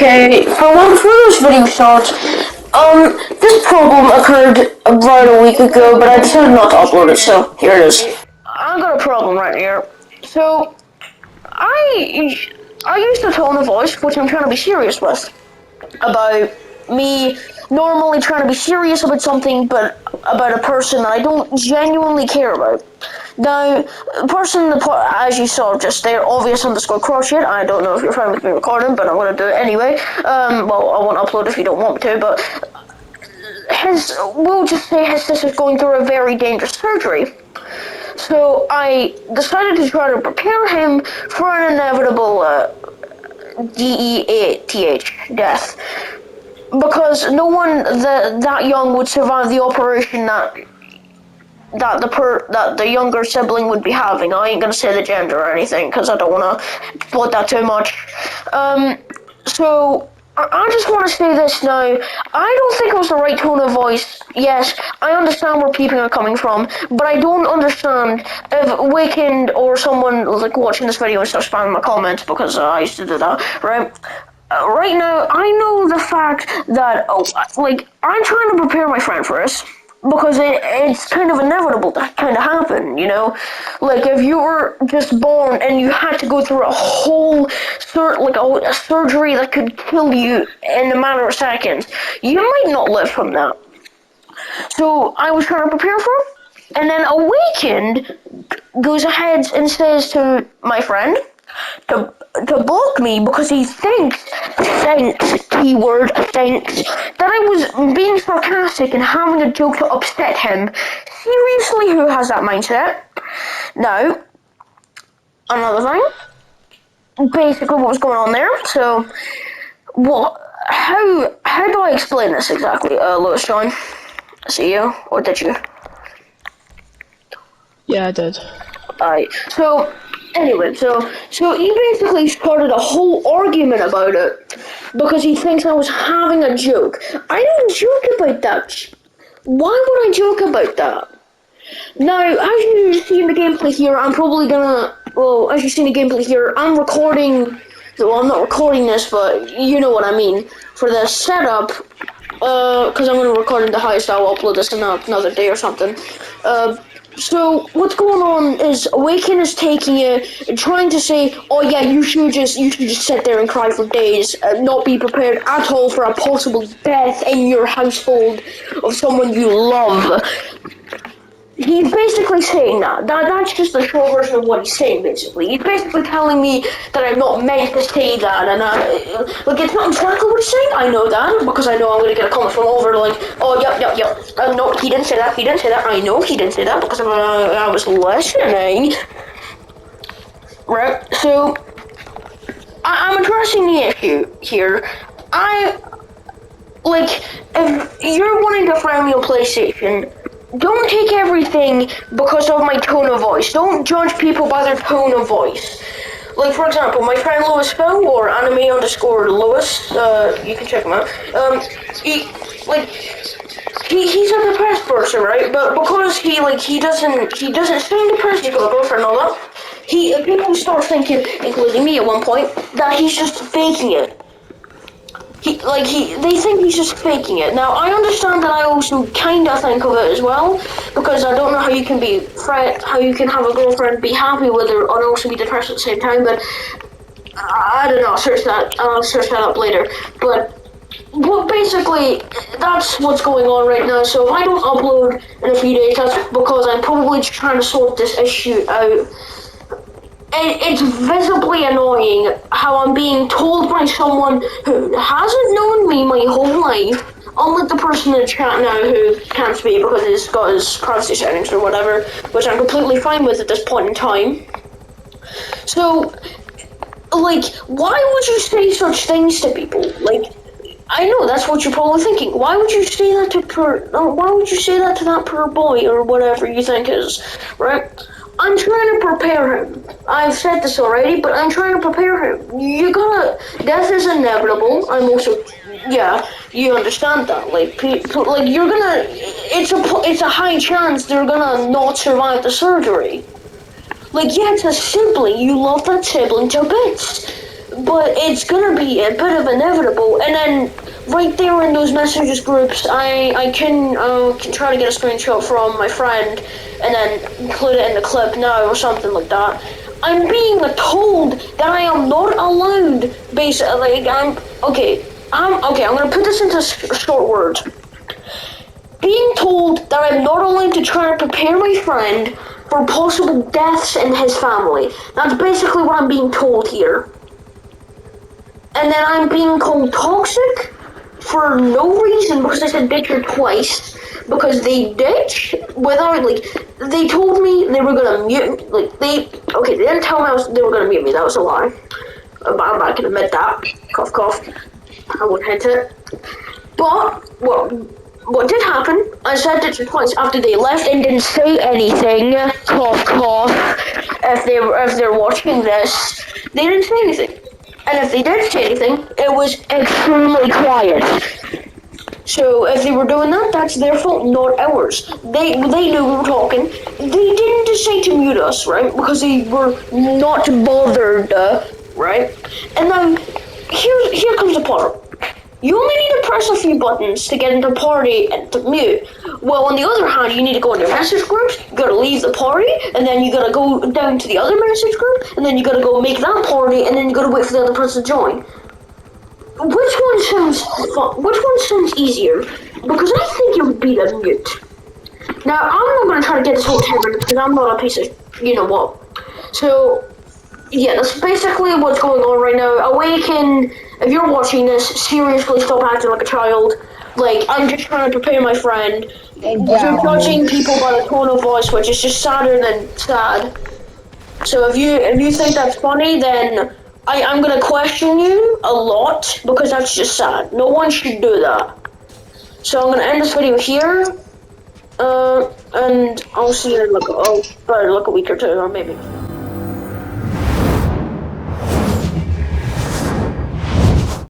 Okay, for this video starts, this problem occurred about a week ago, but I decided not to upload it, so here it is. I got a problem right here. So, I used a tone of voice, which I'm trying to be serious with, about me normally trying to be serious about something, but about a person that I don't genuinely care about. Now, the person, as you saw just there, obvious underscore crochet. I don't know if you're fine with me recording, but I'm gonna do it anyway. Well, I won't upload if you don't want me to, but we'll just say his sister's going through a very dangerous surgery. So I decided to try to prepare him for an inevitable DEATH death, because no one that young would survive the operation that the younger sibling would be having. I ain't gonna say the gender or anything because I don't wanna exploit that too much. So I just want to say this now. I don't think it was the right tone of voice. Yes, I understand where people are coming from, but I don't understand if Weekend or someone like watching this video and start spamming my comments, because I used to do that, right? Right now, I know the fact that, I'm trying to prepare my friend for this, because it's kind of inevitable to kind of happen, you know? Like, if you were just born and you had to go through a whole, a surgery that could kill you in a matter of seconds, you might not live from that. So, I was trying to prepare for it, and then Awakened goes ahead and says to my friend to block me because he thinks, keyword thinks, that I was being sarcastic and having a joke to upset him. Seriously, who has that mindset? Now, another thing, basically what was going on there, so, how do I explain this exactly, Lewis John? See you, or did you? Yeah, I did. Alright, so, anyway, so he basically started a whole argument about it because he thinks I was having a joke. I didn't joke about that. Why would I joke about that? Now, as you see in the gameplay here, I'm probably gonna, as you see in the gameplay here, I'm recording, well, I'm not recording this, but you know what I mean, for the setup, because I'm gonna record in the highest, I'll upload this in another day or something. So what's going on is Awaken is taking it and trying to say, oh yeah, you should just sit there and cry for days, not be prepared at all for a possible death in your household of someone you love. He's basically saying that's just the short version of what he's saying, basically. He's basically telling me that I'm not meant to say that, and it's not exactly what he's saying, I know that, because I know I'm going to get a comment from over, like, oh, yep, no, he didn't say that, I know he didn't say that, because I was listening. Right, so, I'm addressing the issue here. If you're wanting to friend me on PlayStation, don't take everything because of my tone of voice. Don't judge people by their tone of voice. Like, for example, my friend Lewis Phil, or anime underscore Lewis, you can check him out, he's a depressed person, right? But because he doesn't seem depressed, he's got a girlfriend and all that, people start thinking, including me at one point, that he's just faking it. They think he's just faking it. Now, I understand that I also kinda think of it as well, because I don't know how you can have a girlfriend, be happy with her, and also be depressed at the same time, but I don't know, I'll search that up later. But basically, that's what's going on right now, so if I don't upload in a few days, that's because I'm probably just trying to sort this issue out. It's visibly annoying how I'm being told by someone who hasn't known me my whole life, unlike the person in the chat now who can't speak because he's got his privacy settings or whatever, which I'm completely fine with at this point in time. So, why would you say such things to people? I know that's what you're probably thinking. Why would you say that to that poor boy or whatever you think is, right? I'm trying to prepare him. I've said this already, but I'm trying to prepare him. Death is inevitable. I'm also, yeah, you understand that. It's a high chance they're gonna not survive the surgery. It's a sibling. You love that sibling to bits. but it's gonna be a bit of inevitable. And then right there in those messages groups, I can try to get a screenshot from my friend and then include it in the clip now or something like that. I'm being told that I am not allowed. Basically, I'm okay. I'm gonna put this into short words. Being told that I'm not allowed to try to prepare my friend for possible deaths in his family. That's basically what I'm being told here. And then I'm being called toxic for no reason because I said ditcher twice. Because they ditched without, like, they told me they were gonna mute, like, they didn't tell me they were gonna mute me, that was a lie. I can admit that. Cough, cough. I won't hint it. But, well, what did happen, I said ditcher twice after they left and didn't say anything, cough, cough, if they're watching this, they didn't say anything. And if they did say anything, it was extremely quiet. So if they were doing that, that's their fault, not ours. They knew we were talking. They didn't decide to mute us, right? Because they were not bothered, right? And now, here comes the part. You only need to press a few buttons to get into party and to mute. Well, on the other hand, you need to go into message groups, you gotta leave the party, and then you gotta go down to the other message group, and then you gotta go make that party, and then you gotta wait for the other person to join. Which one sounds fun? Which one sounds easier? Because I think it would be the mute. Now, I'm not going to try to get this whole 10 minutes because I'm not a piece of you-know-what. So, yeah, that's basically what's going on right now. Awaken, if you're watching this, seriously stop acting like a child. Like, I'm just trying to prepare my friend. You're judging people by the tone of voice, which is just sadder than sad. So if you think that's funny, then I'm gonna question you a lot because that's just sad. No one should do that. So I'm gonna end this video here, and I'll see you in like a week or two, or maybe.